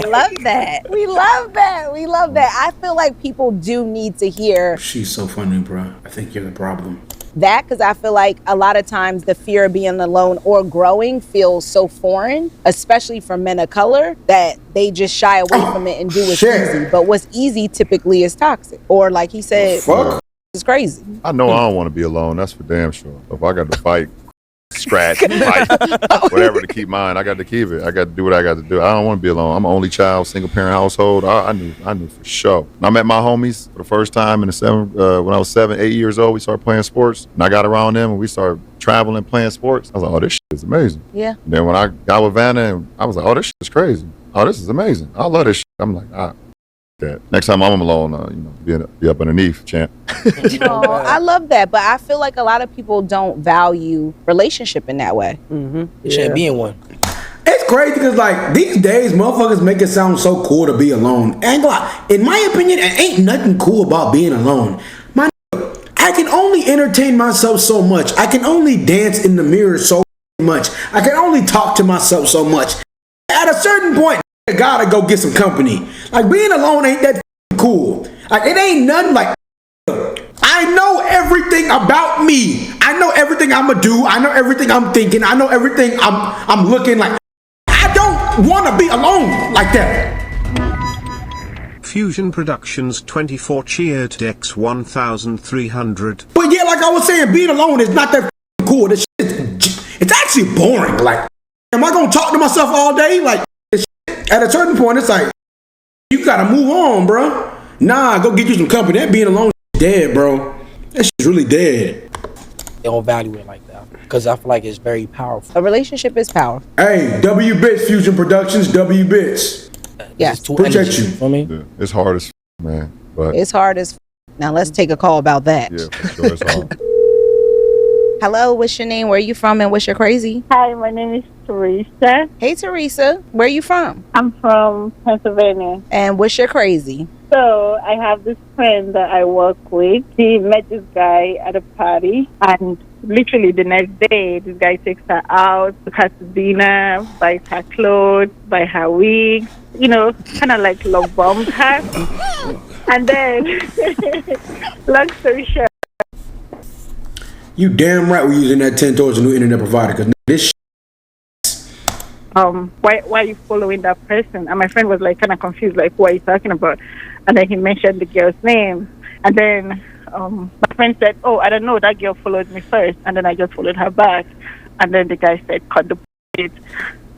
Love that. We love that. We love that. I feel like people do need to hear She's so funny, bro. I think you're the problem. that because I feel like a lot of times the fear of being alone or growing feels so foreign, especially for men of color, that they just shy away from it and do what's easy. But what's easy typically is toxic. Or like he said, it's crazy. I know I don't want to be alone. That's for damn sure. If I got to fight, scratch, fight, whatever to keep mine, I got to keep it. I got to do what I got to do. I don't want to be alone. I'm an only child, single parent household. I knew for sure. And I met my homies for the first time in when I was 7, 8 years old. We started playing sports, and I got around them, and we started traveling, playing sports. I was like, oh, this shit is amazing. Yeah. And then when I got with Vanna, and I was like, oh, this shit is crazy. Oh, this is amazing. I love this shit. I'm like, that. Next time I'm alone, be up underneath, champ. No, I love that, but I feel like a lot of people don't value relationship in that way. It shouldn't be in one. It's crazy because like these days, motherfuckers make it sound so cool to be alone. And like, in my opinion, it ain't nothing cool about being alone. My nigga, I can only entertain myself so much. I can only dance in the mirror so much. I can only talk to myself so much. At a certain point, I gotta go get some company. Like being alone ain't that cool. Like it ain't nothing like. I know everything about me. I know everything I'ma do. I know everything I'm thinking. I know everything I'm looking like. I don't want to be alone like that. Fusion Productions 24 cheered Dex 1300. But yeah, like I was saying, being alone is not that cool. This shit it's actually boring. Like, am I gonna talk to myself all day? Like, at a certain point, it's like you gotta move on, bro. Nah, go get you some company. That being alone is dead, bro. That shit's really dead. They don't value it like that because I feel like it's very powerful. A relationship is powerful. Hey, W Bits Fusion Productions, W Bits. Yeah, appreciate you. For me, Yeah, it's hard as man, but it's hard as. Now let's take a call about that. yeah, for sure it's hard. Hello, what's your name? Where are you from? And what's your crazy? Hi, my name is Teresa. Hey, Teresa. Where are you from? I'm from Pennsylvania. And what's your crazy? So I have this friend that I work with. She met this guy at a party, and literally the next day, this guy takes her out, took her to dinner, buys her clothes, buy her wigs, kind of like love bombed her. And then, long story short, You damn right we're using that 10 towards a new internet provider because this why are you following that person? And my friend was like kind of confused, like, what are you talking about? And then he mentioned the girl's name. And then my friend said, oh, I don't know, that girl followed me first. And then I just followed her back. And then the guy said, cut the shit.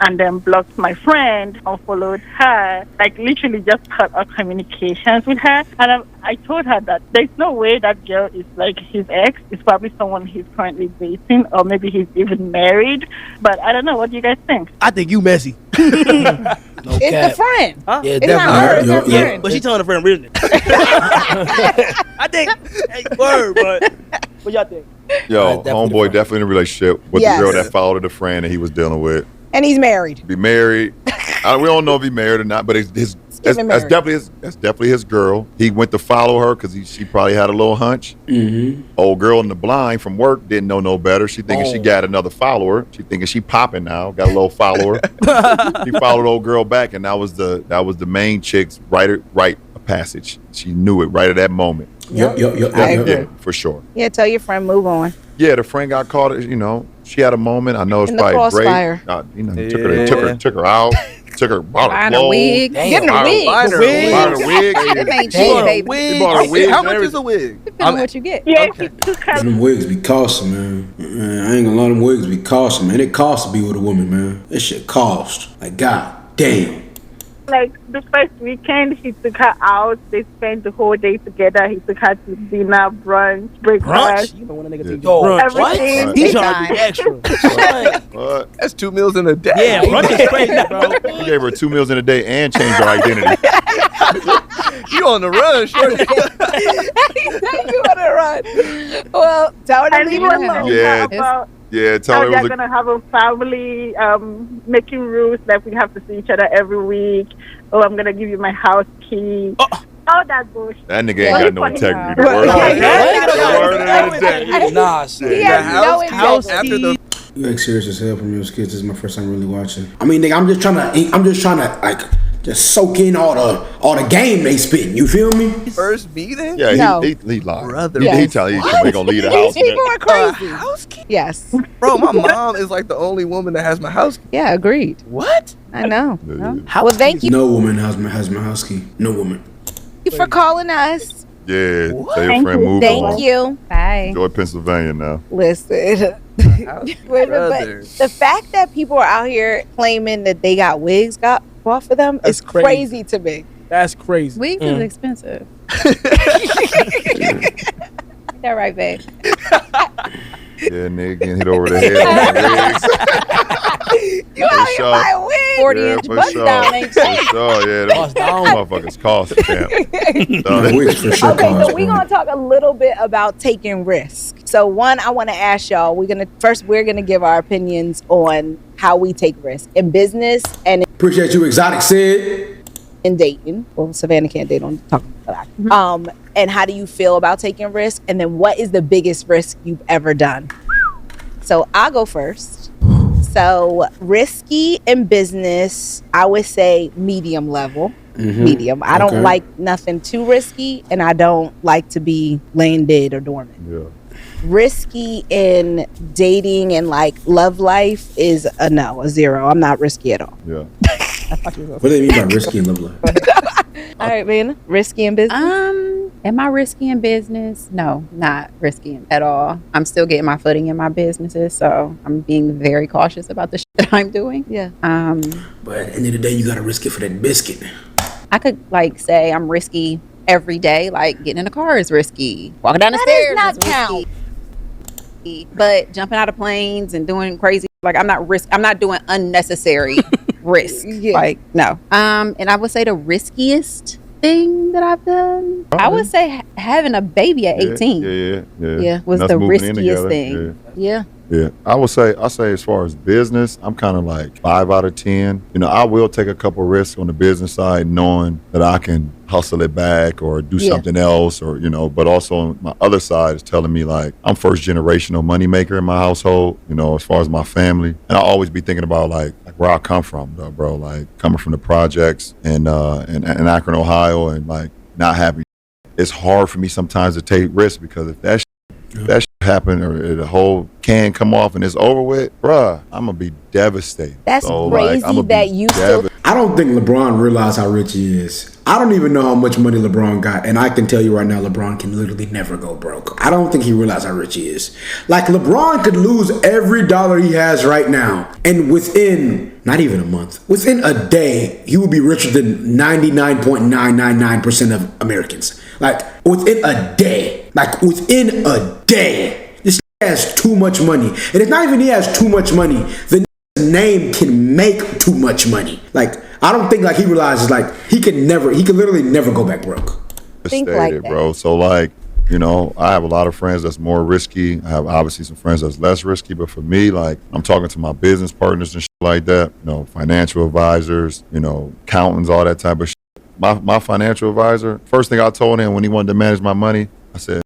And then blocked my friend, unfollowed her, like literally just cut our communications with her. And I told her that there's no way that girl is like his ex. It's probably someone he's currently dating, or maybe he's even married. But I don't know. What do you guys think? I think you messy. no It's cap. the friend. Huh? Yeah, It's not her, it's her Yeah. friend. But she telling a friend business. I think, word, but what y'all think? Yo, definitely homeboy the definitely in a relationship with Yes. the girl that followed a friend that he was dealing with. And he's married. Be married. We don't know if he married or not, but his giving that's marriage. that's definitely his girl. He went to follow her because she probably had a little hunch. Mm-hmm. Old girl in the blind from work didn't know no better. She thinking she got another follower. She thinking she popping now. Got a little follower. He followed old girl back, and that was the main chick's right passage. She knew it right at that moment. Yep. I agree. Yeah, for sure. Yeah, tell your friend move on. Yeah, the friend got caught. You know, she had a moment. I know it's In the probably crossfire. great. You know, took her out. Took her, bought her Buying a clothes. wig. Getting a wig. Bought her a wig. It ain't cheap, baby. He bought her wig. How much is a wig? Depending on what you get. Yeah, Okay. she took her. Them wigs be costing, man. I ain't gonna lie, them wigs be costing, man. It costs to be with a woman, man. That shit cost. Like, god damn. Like the first weekend, he took her out. They spent the whole day together. He took her to dinner, brunch, breakfast. You know when a nigga take Yo, brunch. everything. What? He Big trying to be extra. What? That's 2 meals in a day. Yeah, brunch is crazy, bro. He gave her 2 meals in a day and changed her identity. You on the run, shorty. You want to run? Well, tell her to And he leave was it alone. talking Yeah. about Yeah, tell how her it they're was gonna have a family, making rules that we have to see each other every week. Oh, I'm gonna give you my house key. All that bullshit. that nigga ain't got no integrity. The Right. word of the Right. day. The word of the day. Nah, son. He has no house integrity. after the You act serious as hell from your skits. This is my first time really watching. I mean, nigga, I'm just trying to like just soak in all the game they spitting. You feel me? first meeting. Yeah, No. he lied. Brother. He Yes. tell you he gonna leave the house. These people are crazy. House key? Yes. Bro, my mom is like the only woman that has my house key. Yeah, agreed. What? I know. Yeah. Well, thank you No woman has my house key. No woman. for calling us. Yeah, What? tell your Thank friend you. move Thank on. you. Bye. Enjoy Pennsylvania now. Listen. Wait, but Brother. the fact that people are out here claiming that they got wigs got bought for them That's is crazy. crazy to me. That's crazy. Wigs is expensive. That right, babe? Yeah, nigga getting hit over the head on the wigs. You out here sure. buying wigs. 40-inch for bust sure. down ain't For cheap. sure, yeah. Them Bust down. motherfuckers cost, champ. No, wigs for sure Okay, cost, so we're bro. gonna talk a little bit about taking risks. So one, I want to ask y'all. We're gonna give our opinions on how we take risks in business and Appreciate you, Exotic Sid. in dating. Well, Savannah can't date on talking about that. And how do you feel about taking risks? And then what is the biggest risk you've ever done? So I'll go first. So risky in business, I would say medium level. Medium. I Okay. don't like nothing too risky, and I don't like to be laying dead or dormant. Yeah. Risky in dating and like love life is a no, a zero. I'm not risky at all. Yeah. What do they mean by risky and love life? All right, man. Risky in business. Am I risky in business? No, not risky at all. I'm still getting my footing in my businesses, so I'm being very cautious about the shit that I'm doing. Yeah. But at the end of the day, you gotta risk it for that biscuit. I could like say I'm risky every day. Like getting in a car is risky. Walking down the That stairs does not is count. risky. But jumping out of planes and doing crazy, like I'm not doing unnecessary risk. Yeah. Like no. And I would say the riskiest thing that I've done, I would say having a baby at 18. Yeah. Was Us the moving in riskiest together, thing. yeah. Yeah. Yeah, I say as far as business, I'm kind of like 5 out of 10. You know, I will take a couple risks on the business side, knowing that I can hustle it back or do something else, or but also my other side is telling me like I'm first generational money maker in my household. As far as my family, and I'll always be thinking about like where I come from, though, bro. Like coming from the projects in Akron, Ohio, and like not having. It's hard for me sometimes to take risks because if that shit happen or the whole can come off and it's over with, bruh, I'm gonna be devastated. That's crazy I'ma be that you still. I don't think LeBron realized how rich he is. I don't even know how much money LeBron got, and I can tell you right now, LeBron can literally never go broke. I don't think he realized how rich he is. Like, LeBron could lose every dollar he has right now, and within not even a month, within a day, he would be richer than 99.999% of Americans. Like, within a day. This has too much money. And it's not even he has too much money. The name can make too much money. Like, I don't think like he realizes like he can literally never go back broke. Think Stated, like that. bro. So like, I have a lot of friends that's more risky. I have obviously some friends that's less risky, but for me, like I'm talking to my business partners and shit like that, financial advisors, accountants, all that type of shit. my financial advisor, first thing I told him when he wanted to manage my money, I said,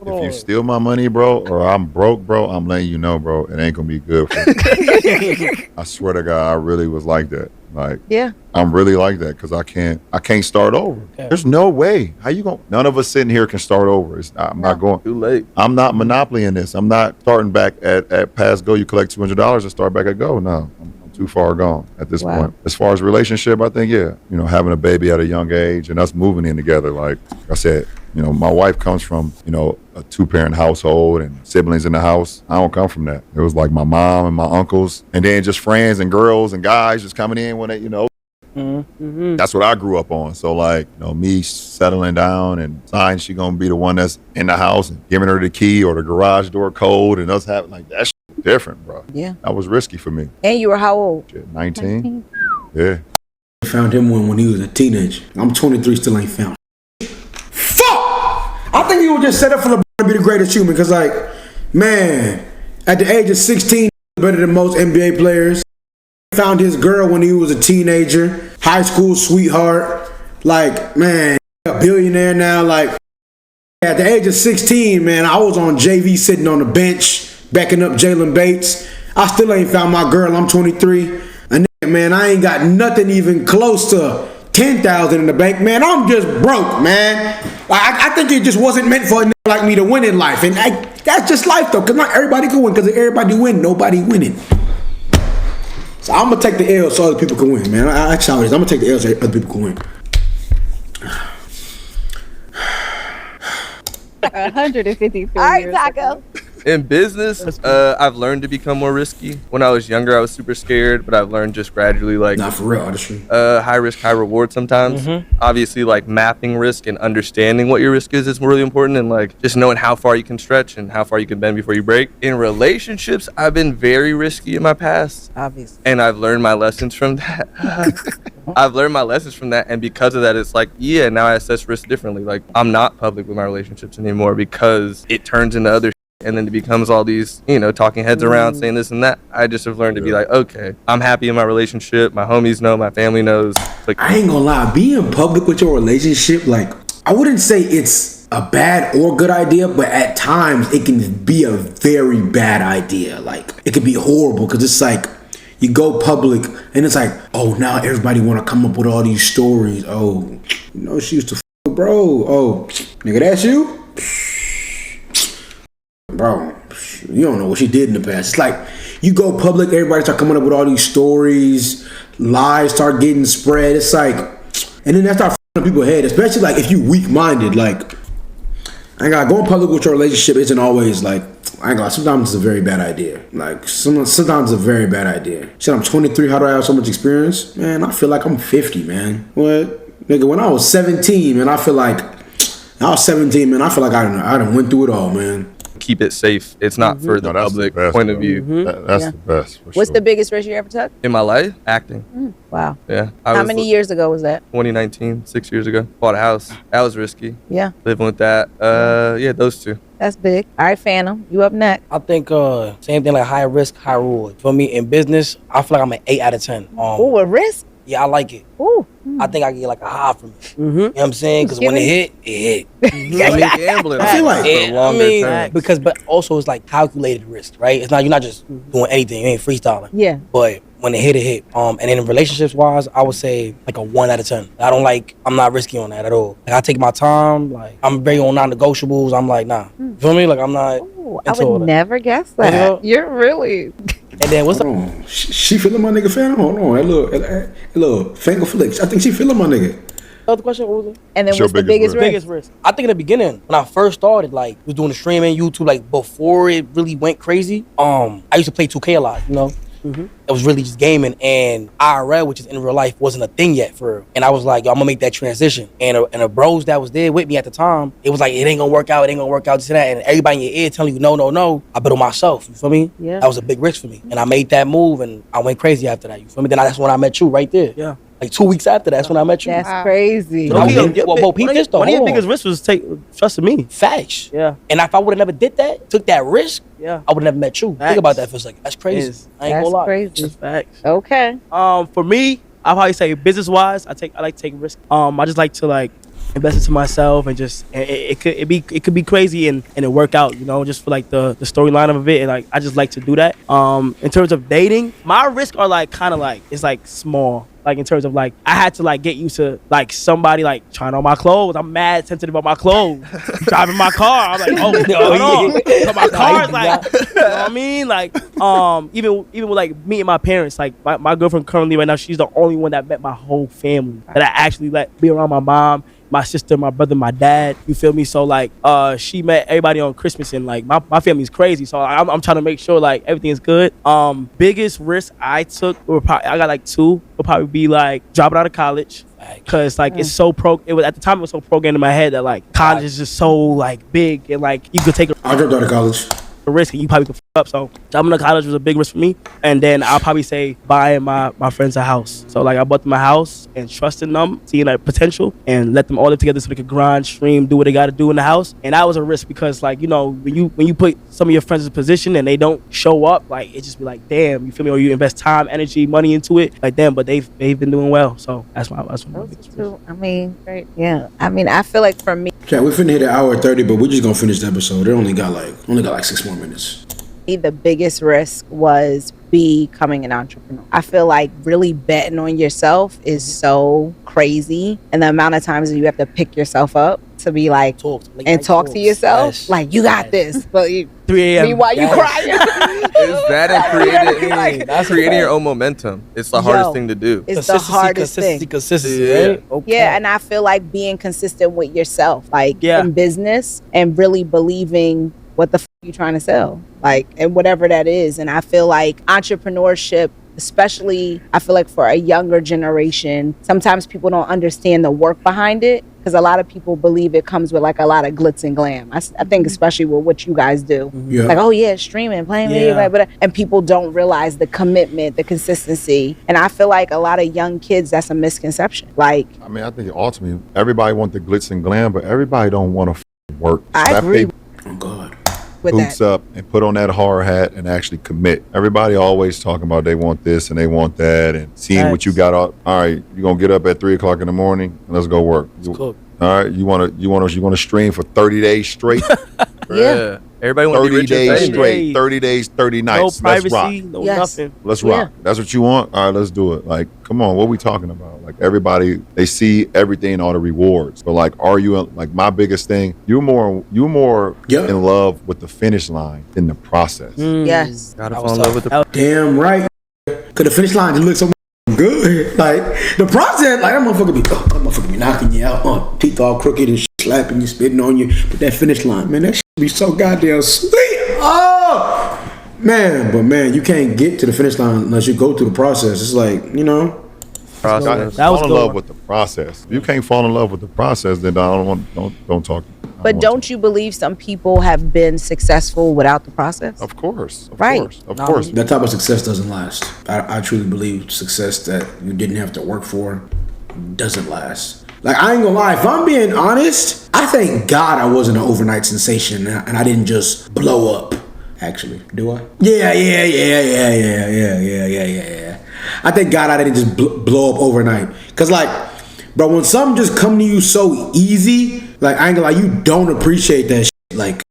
if you steal my money, bro, or I'm broke, bro, I'm letting you know, bro, it ain't gonna be good for you. I swear to God, I really was like that. Like, Yeah. I'm really like that because I can't start over. Okay. There's no way. How you going? None of us sitting here can start over. I'm not going. Too late. I'm not monopoly in this. I'm not starting back at past go. You collect $200 and start back at go. No, I'm too far gone at this point. As far as relationship, I think, yeah, having a baby at a young age and us moving in together. Like I said, my wife comes from, a 2-parent household and siblings in the house. I don't come from that. It was like my mom and my uncles and then just friends and girls and guys just coming in when they, Mm-hmm. that's what I grew up on. So like, me settling down and deciding she gonna be the one that's in the house and giving her the key or the garage door code and us having like that shit different, bro. Yeah. That was risky for me. And you were how old? Shit, 19. Yeah. Found him when he was a teenager. I'm 23, still ain't found. Fuck! I think he was just set up for LeBron to be the greatest human. Cause like, man, at the age of 16, better than most NBA players. Found his girl when he was a teenager, high school sweetheart. Like, man, a billionaire now. Like, at the age of 16, man, I was on JV sitting on the bench, backing up Jalen Bates. I still ain't found my girl. I'm 23. And man, I ain't got nothing even close to 10,000 in the bank. Man, I'm just broke, man. I think it just wasn't meant for a nigga like me to win in life. And that's just life, though, because not everybody can win. Because if everybody win, nobody winning. So I'm going to take the L so other people can win, man. That's how it is. I'm going to take the L so other people can win. 153 All right, years Taco. ago. In business, I've learned to become more risky. When I was younger, I was super scared, but I've learned just gradually, like, Not for real, artistry. high risk, high reward sometimes. Obviously, like, mapping risk and understanding what your risk is really important, and, like, just knowing how far you can stretch and how far you can bend before you break. In relationships, I've been very risky in my past. Obviously. And I've learned my lessons from that. And because of that, it's like, yeah, now I assess risk differently. Like, I'm not public with my relationships anymore because it turns into other and then it becomes all these, talking heads around saying this and that. I just have learned to be like, okay, I'm happy in my relationship. My homies know, my family knows. Like, I ain't gonna lie, being public with your relationship, like, I wouldn't say it's a bad or good idea, but at times it can be a very bad idea. Like, it can be horrible because it's like, you go public and it's like, oh, now everybody want to come up with all these stories. Oh, she used to f bro. Oh, nigga, that's you? Bro, you don't know what she did in the past. It's like, you go public, everybody start coming up with all these stories, lies start getting spread. It's like, and then that start f***ing people's head, especially like if you weak-minded. Like, I ain't got going public with your relationship isn't always like, I ain't gonna, sometimes it's a very bad idea. Like, sometimes it's a very bad idea. Shit, I'm 23, how do I have so much experience? Man, I feel like I'm 50, man. What? Nigga, when I was 17, man, I feel like I done went through it all, man. keep it safe. It's not for the public point of view. That's the best. What's the biggest risk you ever took? In my life, acting. Wow. Yeah. How many years ago was that? 2019, 6 years ago. Bought a house. That was risky. Yeah. Living with that. Yeah, those two. That's big. All right, Fanum, you up next. I think same thing, like high risk, high reward. For me in business, I feel like I'm an 8 out of 10. Ooh, a risk? Yeah, I like it. Ooh. I think I get like a high from it. You know what I'm saying? Because when it hit, it hit. I mean, gambling. I feel like for longer term. Because, but also it's like calculated risk, right? It's not, you're not just doing anything. You ain't freestyling. Yeah. But when it hit. And then in relationships wise, I would say like a 1 out of 10. I'm not risky on that at all. Like I take my time. Like I'm very on non-negotiables. I'm like, nah. You feel me? Like I'm not. Ooh, I would never guess that. Yeah. You're really. And then what's Hold on. She feeling my nigga fan? Hold on. That little finger flicks. I think she feeling my nigga. the other question? What was it? And then What's your what's the biggest biggest risk? risk? I think in the beginning, when I first started, like was doing the streaming, YouTube, like before it really went crazy. I used to play 2K a lot, you know. It was really just gaming, and IRL, which is in real life, wasn't a thing yet for real. And I was like, yo, I'm gonna make that transition. And the bros that was there with me at the time, it was like, it ain't gonna work out, this and that. And everybody in your ear telling you, no. I bet on myself, you feel me? Yeah. That was a big risk for me. And I made that move, and I went crazy after that, you feel me? Then that's when I met you right there. Yeah. Like 2 weeks after that's when I met you. That's crazy. No, peep this though. One of your hold on. biggest risks was trusting me. Facts. Yeah. And if I would have never did that, took that risk, Yeah. I would have never met you. Facts. Think about that for a second. That's crazy. Yes. I ain't That's gonna lie. crazy. That's facts. Okay. For me, I'll probably say business wise, I like to take risks. I just like to like invest into myself and just it could be crazy and it work out, you know, just for like the storyline of it, and like I just like to do that. In terms of dating, my risks are like kind of like it's like small. Like in terms of like I had to like get used to like somebody like trying on my clothes. I'm mad sensitive about my clothes. Driving my car, I'm like, oh hold on. So my car is like, you know what I mean? Like even with like me and my parents, like my girlfriend currently right now, she's the only one that met my whole family, that I actually let be around my mom, my sister, my brother, my dad. You feel me? So like she met everybody on Christmas, and like my family's crazy. So I'm trying to make sure like everything is good. Biggest risk I took I got like two. Would probably be like dropping out of college. Cause like it's so it was at the time it was so programmed in my head that like college is just so like big, and like you could take I dropped out of college. a risk and you probably could f up. So dropping out of college was a big risk for me. And then I'll probably say buying my friends a house. So like I bought them a house and trusting them, seeing like potential, and let them all live together so they could grind, stream, do what they got to do in the house. And that was a risk because like, you know, when you put some of your friends in a position and they don't show up, like it just be like, damn, you feel me? Or you invest time, energy, money into it, like damn, but they've been doing well. So that's my biggest risk. I mean, great. Yeah. I mean, I feel like for me, Chat, we finna hit an hour 30, but we're just gonna finish the episode. It only got like 6 more minutes. the biggest risk was becoming an entrepreneur. I feel like really betting on yourself is so crazy, and the amount of times you have to pick yourself up to be like talk to yourself, yes. like you got this, but you 3 a.m. meanwhile you crying. It's that and creating your own momentum. It's the hardest thing to do. It's the hardest thing. Consistency, right? Okay. Yeah, and I feel like being consistent with yourself, like in business, and really believing what the you're trying to sell, like, and whatever that is. And I feel like entrepreneurship, especially, I feel like for a younger generation, sometimes people don't understand the work behind it, because a lot of people believe it comes with like a lot of glitz and glam. I think especially with what you guys do, like, oh yeah, streaming, playing video, but and people don't realize the commitment, the consistency. And I feel like a lot of young kids, that's a misconception. Like, I mean, I think ultimately everybody want the glitz and glam, but everybody don't want to work. I agree. Oh God. With boots up and put on that hard hat and actually commit. Everybody always talking about they want this and they want that, and seeing what you got. All right, you're gonna get up at 3 o'clock in the morning and let's go work. Cook. All right, you want to stream for 30 days straight. Yeah. Everybody wants to be 30 rich days and straight, 30 days, 30 nights. No privacy, let's rock. no nothing. Let's rock. That's what you want? All right, let's do it. Like, come on, what are we talking about? Like, everybody, they see everything, all the rewards. But like, are you, like, my biggest thing, you're more in love with the finish line than the process. Yes. Gotta fall in love with the Damn right. Cause the finish line just looks so good. Like the process, like that motherfucker be knocking you out, teeth all crooked and slapping you, spitting on you. But that finish line, man, that shit be so goddamn sweet. Oh man, but man, you can't get to the finish line unless you go through the process. It's like, you know, process. Fall in love with the process. If you can't fall in love with the process, then don't talk. But don't you believe some people have been successful without the process? Of course. Of course. That type of success doesn't last. I truly believe success that you didn't have to work for doesn't last. Like, I ain't gonna lie, if I'm being honest, I thank God I wasn't an overnight sensation and I didn't just blow up. Actually, do I? Yeah. I thank God I didn't just blow up overnight. Cause like, bro, when something just come to you so easy, like, I ain't gonna lie, you don't appreciate that shit. Like,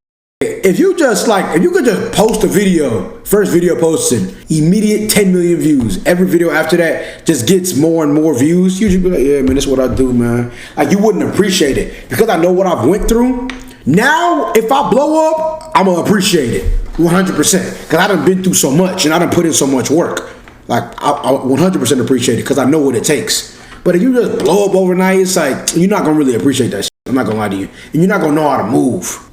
if you could just post a video, first video posted, immediate 10 million views. Every video after that just gets more and more views. You just be like, yeah, man, that's what I do, man. Like, you wouldn't appreciate it. Because I know what I've went through. Now, if I blow up, I'm gonna appreciate it 100%. Because I done been through so much and I done put in so much work. Like, I 100% appreciate it because I know what it takes. But if you just blow up overnight, it's like, you're not gonna really appreciate that shit. I'm not gonna lie to you. And you're not gonna know how to move.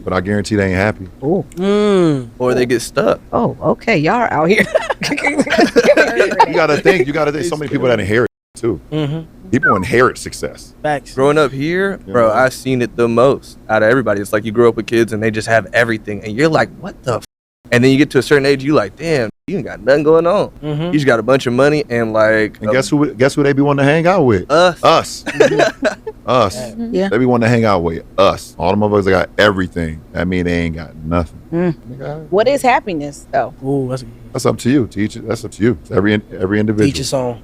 But I guarantee they ain't happy. Or they get stuck. Oh, okay. Y'all are out here. You gotta think. So many people that inherit too. People inherit success. Facts. Growing up here, bro, I've seen it the most out of everybody. It's like you grow up with kids and they just have everything, and you're like, what the? And then you get to a certain age, you like, damn, you ain't got nothing going on. You just got a bunch of money and like. And guess who they be wanting to hang out with? Us. Us. Yeah. They be wanting to hang out with us. All the motherfuckers that got everything. That mean they ain't got nothing. What is happiness, though? Ooh, That's up to you. Teach it. That's up to you. It's every individual. Teach your song.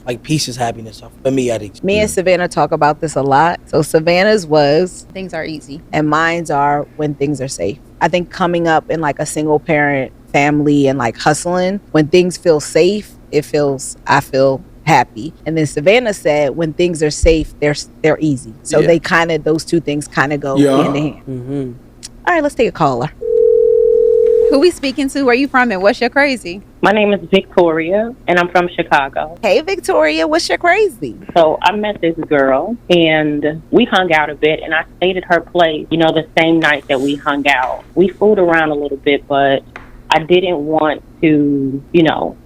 Like peace is happiness. For me, I think. Me and Savannah talk about this a lot. So Savannah's was Things are easy. and mine's are when things are safe. I think coming up in like a single parent family and like hustling, when things feel safe, I feel happy. And then Savannah said when things are safe, they're easy. So they kind of, those two things kind of go hand in hand. All right, let's take a caller. Who we speaking to? Where you from and what's your crazy? My name is Victoria, and I'm from Chicago. Hey, Victoria, what's your crazy? So I met this girl, and we hung out a bit, and I stayed at her place, the same night that we hung out. We fooled around a little bit, but I didn't want to,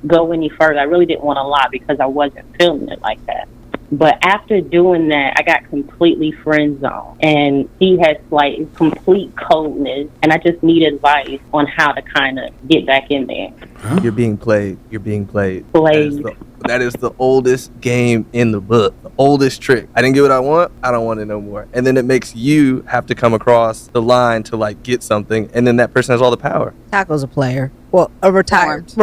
go any further. I really didn't want to lie because I wasn't feeling it like that. But after doing that, I got completely friend zoned, and he has like complete coldness, and I just need advice on how to kind of get back in there. Huh? You're being played. Played. That is the oldest game in the book. The oldest trick. I didn't get what I want. I don't want it no more. And then it makes you have to come across the line to like get something, and then that person has all the power. Taco's a player. Well, a reformed. A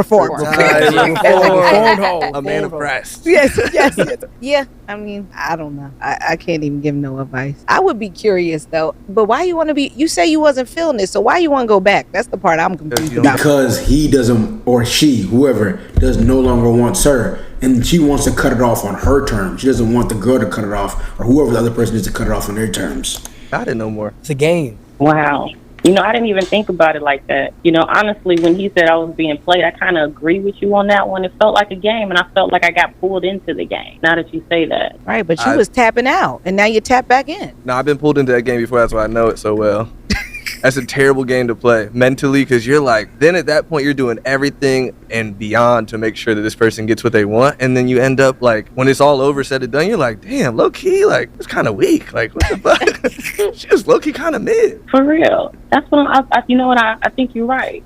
man of Christ. Yes. Yeah, I mean, I don't know. I can't even give no advice. I would be curious though. But why you want to be? You say you wasn't feeling it, so why you want to go back? That's the part I'm confused about. Because he doesn't, or she, whoever, does no longer wants her, and she wants to cut it off on her terms. She doesn't want the girl to cut it off, or whoever the other person is to cut it off on their terms. I didn't know more. It's a game. Wow. I didn't even think about it like that. Honestly, when he said I was being played, I kind of agree with you on that one. It felt like a game, and I felt like I got pulled into the game. Now that you say that. Right, but you was tapping out, and now you tap back in. No, I've been pulled into that game before. That's why I know it so well. That's a terrible game to play mentally, because you're like, then at that point, you're doing everything and beyond to make sure that this person gets what they want. And then you end up like, when it's all over, said and done, you're like, damn, low key, like, it's kind of weak. Like, what the fuck? She was low key kind of mid. For real. That's what I think you're right.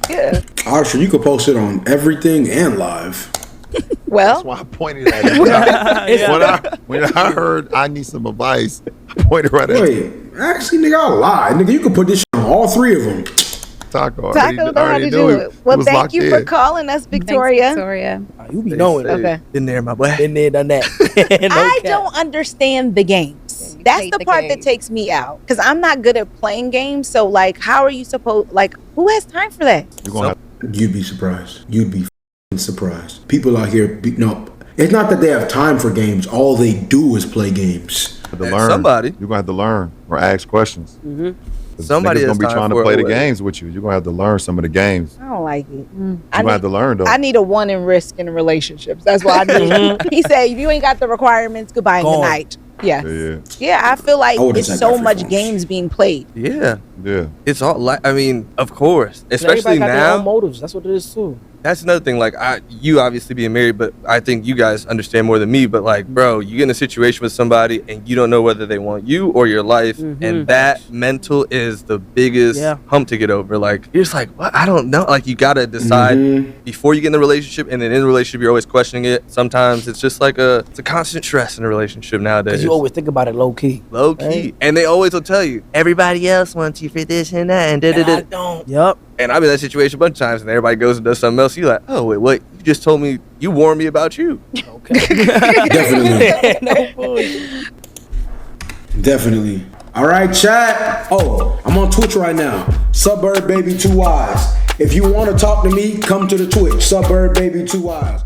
Yeah. Actually, you could post it on everything and live. Well, that's why I pointed at it. When I heard I need some advice, I pointed right at it. Wait, actually, nigga, I lied. Nigga, you could put this shit on all three of them. Taco know how to do it. Well, thank you for calling us, Victoria. Thanks, Victoria. You be knowing. Okay. Been there, my boy. Been there, done that. I don't understand the games. That's the part that takes me out, because I'm not good at playing games. So, like, how are you supposed? Like, who has time for that? You'd be surprised. You'd be surprised. People out here, it's not that they have time for games. All they do is play games. To learn, you're gonna have to learn or ask questions. Mm-hmm. Somebody's gonna be trying to play the games with you. You're gonna have to learn some of the games. I don't like it. You're gonna have to learn though. I need a one in risk in relationships. That's what I need. He said, if you ain't got the requirements, goodbye and good night. Yes. Yeah, I feel like it's so much games being played. Yeah. It's all like, I mean, of course, especially got now. Their own motives. That's what it is too. That's another thing. Like, you obviously being married, but I think you guys understand more than me. But like, bro, you get in a situation with somebody and you don't know whether they want you or your life, and that mental is the biggest hump to get over. Like, you're just like, what? I don't know. Like, you gotta decide before you get in the relationship, and then in the relationship, you're always questioning it. Sometimes it's just like it's a constant stress in a relationship nowadays. Because you always think about it low key. Right? And they always will tell you everybody else wants you for this and that, and I don't. Yep. And I've been in that situation a bunch of times, and everybody goes and does something else. You're like, oh, wait, what? You just told me, you warned me about you. Okay. Definitely. No bullshit. Definitely. All right, chat. Oh, I'm on Twitch right now. Suburb Baby 2 Eyes. If you want to talk to me, come to the Twitch. Suburb Baby 2 Eyes.